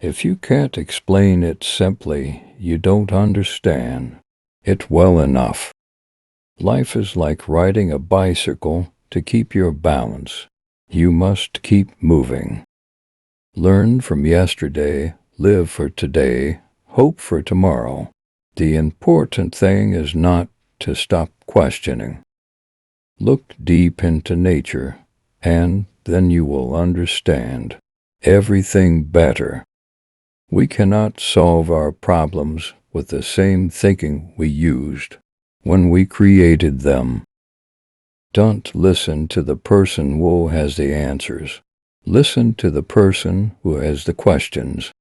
If you can't explain it simply, you don't understand it well enough. Life is like riding a bicycle. To keep your balance, you must keep moving. Learn from yesterday, live for today, hope for tomorrow. The important thing is not to stop questioning. Look deep into nature, and then you will understand everything better. We cannot solve our problems with the same thinking we used when we created them. Don't listen to the person who has the answers. Listen to the person who has the questions.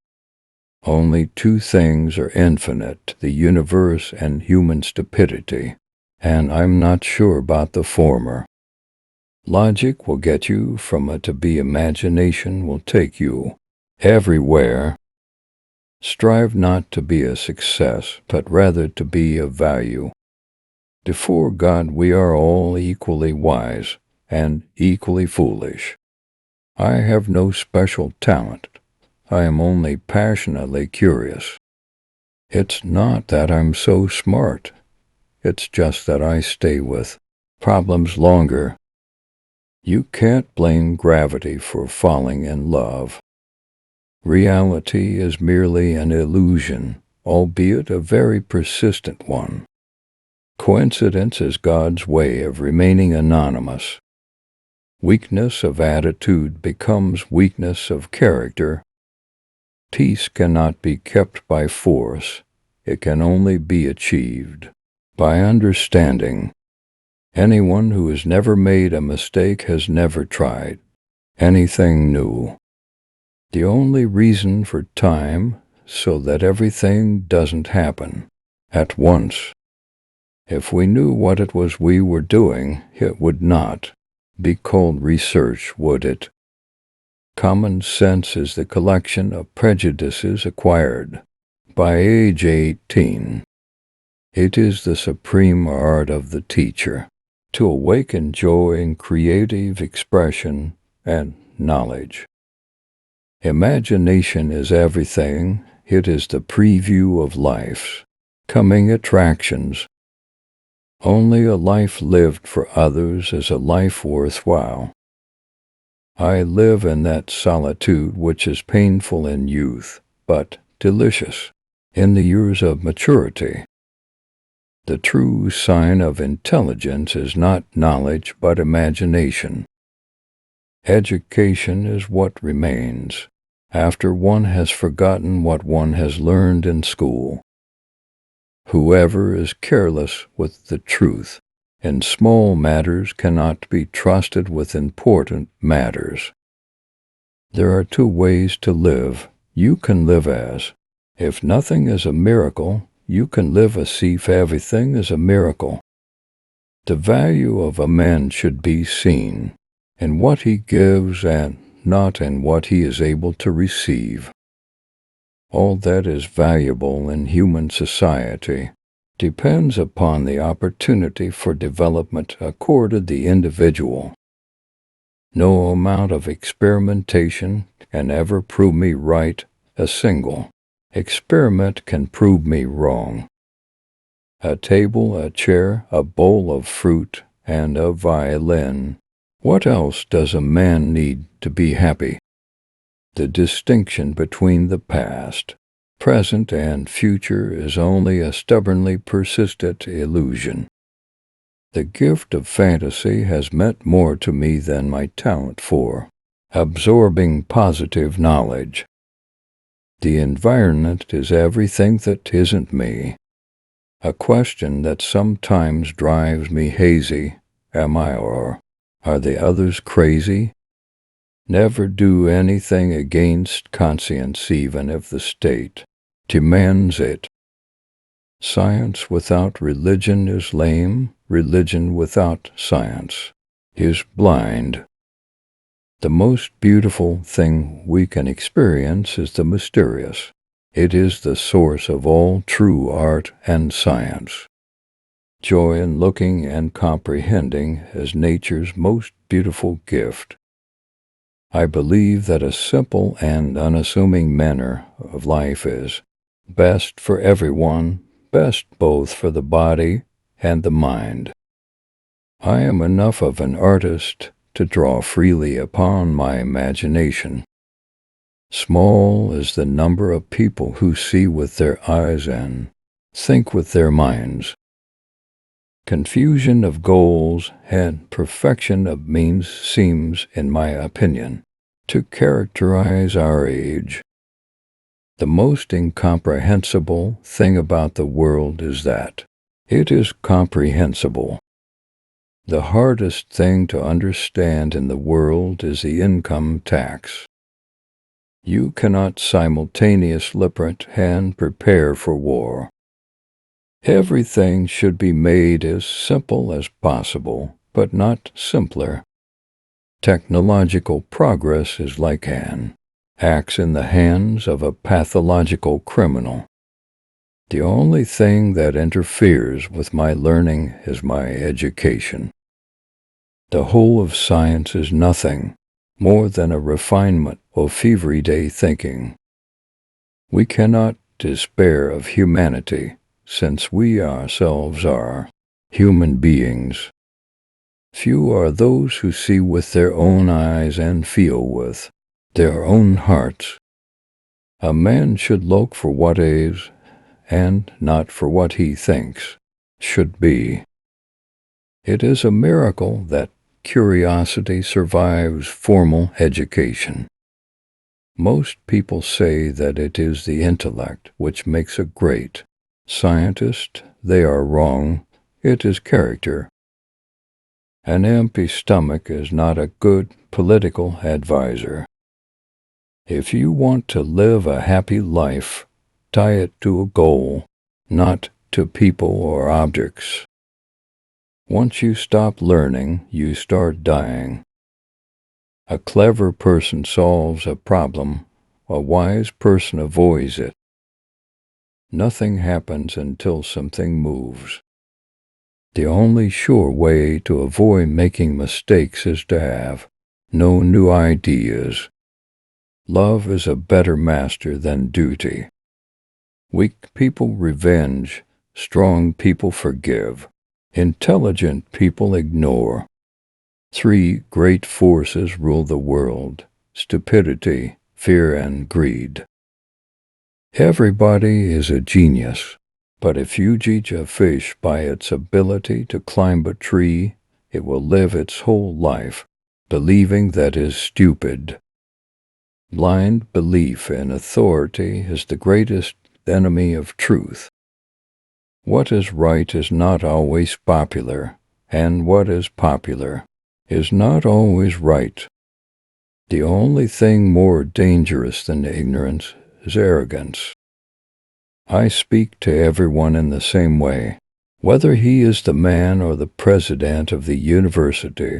Only two things are infinite, the universe and human stupidity, and I'm not sure about the former. Logic will get you from A to B. Imagination will take you everywhere. Strive not to be a success, but rather to be of value. Before God we are all equally wise and equally foolish. I have no special talent. I am only passionately curious. It's not that I'm so smart. It's just that I stay with problems longer. You can't blame gravity for falling in love. Reality is merely an illusion, albeit a very persistent one. Coincidence is God's way of remaining anonymous. Weakness of attitude becomes weakness of character. Peace cannot be kept by force. It can only be achieved by understanding. Anyone who has never made a mistake has never tried anything new. The only reason for time so that everything doesn't happen at once. If we knew what it was we were doing, it would not be called research, would it? Common sense is the collection of prejudices acquired by age 18. It is the supreme art of the teacher to awaken joy in creative expression and knowledge. Imagination is everything. It is the preview of life's coming attractions. Only a life lived for others is a life worthwhile. I live in that solitude which is painful in youth, but delicious in the years of maturity. The true sign of intelligence is not knowledge but imagination. Education is what remains after one has forgotten what one has learned in school. Whoever is careless with the truth in small matters cannot be trusted with important matters. There are two ways to live. You can live as if nothing is a miracle. You can live as if everything is a miracle. The value of a man should be seen in what he gives and not in what he is able to receive. All that is valuable in human society depends upon the opportunity for development accorded the individual. No amount of experimentation can ever prove me right. A single experiment can prove me wrong. A table, a chair, a bowl of fruit, and a violin. What else does a man need to be happy? The distinction between the past, present, and future is only a stubbornly persistent illusion. The gift of fantasy has meant more to me than my talent for absorbing positive knowledge. The environment is everything that isn't me. A question that sometimes drives me hazy, am I or are the others crazy? Never do anything against conscience even if the state demands it. Science without religion is lame. Religion without science is blind. The most beautiful thing we can experience is the mysterious. It is the source of all true art and science. Joy in looking and comprehending is nature's most beautiful gift. I believe that a simple and unassuming manner of life is best for everyone, best both for the body and the mind. I am enough of an artist to draw freely upon my imagination. Small is the number of people who see with their eyes and think with their minds. Confusion of goals and perfection of means seems, in my opinion, to characterize our age. The most incomprehensible thing about the world is that it is comprehensible. The hardest thing to understand in the world is the income tax. You cannot simultaneously prepare for war. Everything should be made as simple as possible, but not simpler. Technological progress is like an axe in the hands of a pathological criminal. The only thing that interferes with my learning is my education. The whole of science is nothing more than a refinement of everyday thinking. We cannot despair of humanity, since we ourselves are human beings. Few are those who see with their own eyes and feel with their own hearts. A man should look for what is, and not for what he thinks should be. It is a miracle that curiosity survives formal education. Most people say that it is the intellect which makes a great scientist. They are wrong. It is character. An empty stomach is not a good political advisor. If you want to live a happy life, tie it to a goal, not to people or objects. Once you stop learning, you start dying. A clever person solves a problem, a wise person avoids it. Nothing happens until something moves. The only sure way to avoid making mistakes is to have no new ideas. Love is a better master than duty. Weak people revenge, strong people forgive, intelligent people ignore. 3 great forces rule the world: stupidity, fear, and greed. Everybody is a genius, but if you judge a fish by its ability to climb a tree, it will live its whole life believing that is stupid. Blind belief in authority is the greatest enemy of truth. What is right is not always popular, and what is popular is not always right. The only thing more dangerous than ignorance is arrogance. I speak to everyone in the same way, whether he is the man or the president of the university,